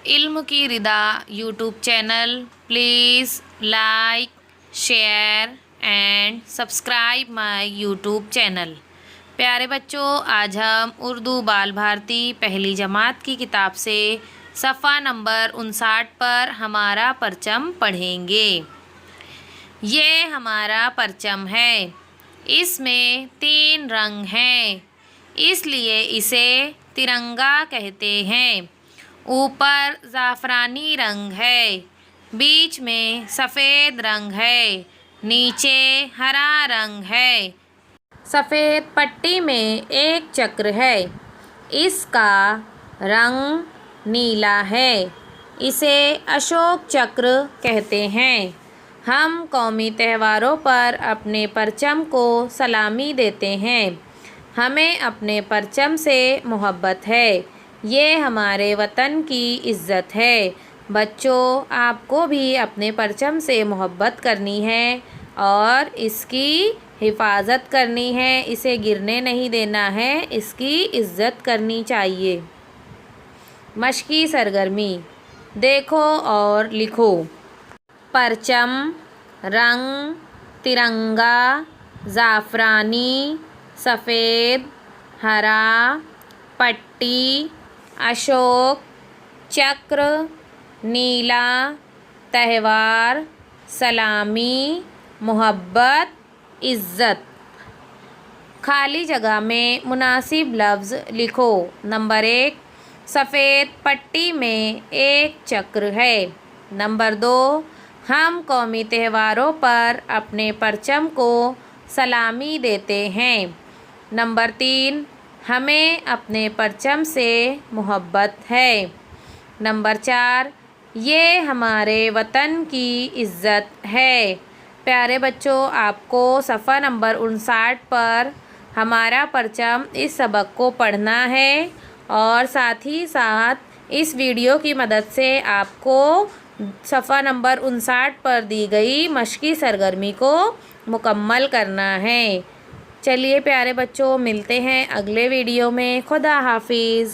علم کی Rida YouTube channel. Please like, share and subscribe my YouTube channel. پیارے بچوں، آج ہم اردو بال بھارتی پہلی جماعت کی کتاب سے صفحہ نمبر 59 پر ہمارا پرچم پڑھیں گے. یہ ہمارا پرچم ہے. اس میں 3 رنگ ہیں، اس لیے اسے ترنگا کہتے ہیں. اوپر زعفرانی رنگ ہے، بیچ میں سفید رنگ ہے، نیچے ہرا رنگ ہے. سفید پٹی میں ایک چکر ہے، اس کا رنگ نیلا ہے. اسے اشوک چکر کہتے ہیں. ہم قومی تہواروں پر اپنے پرچم کو سلامی دیتے ہیں. ہمیں اپنے پرچم سے محبت ہے. یہ ہمارے وطن کی عزت ہے. بچوں، آپ کو بھی اپنے پرچم سے محبت کرنی ہے اور اس کی حفاظت کرنی ہے. اسے گرنے نہیں دینا ہے، اس کی عزت کرنی چاہیے. مشقی سرگرمی: دیکھو اور لکھو. پرچم، رنگ: ترنگا، زعفرانی، سفید، ہرا. پٹی: اشوک چکر، نیلا. تہوار: سلامی، محبت، عزت. خالی جگہ میں مناسب لفظ لکھو. نمبر 1، سفید پٹی میں ایک چکر ہے. نمبر 2، ہم قومی تہواروں پر اپنے پرچم کو سلامی دیتے ہیں. نمبر 3، ہمیں اپنے پرچم سے محبت ہے. نمبر 4، یہ ہمارے وطن کی عزت ہے. پیارے بچوں، آپ کو صفحہ نمبر 59 پر ہمارا پرچم اس سبق کو پڑھنا ہے اور ساتھ ہی ساتھ اس ویڈیو کی مدد سے آپ کو صفحہ نمبر 59 پر دی گئی مشقی سرگرمی کو مکمل کرنا ہے. چلیے پیارے بچوں، ملتے ہیں اگلے ویڈیو میں. خدا حافظ.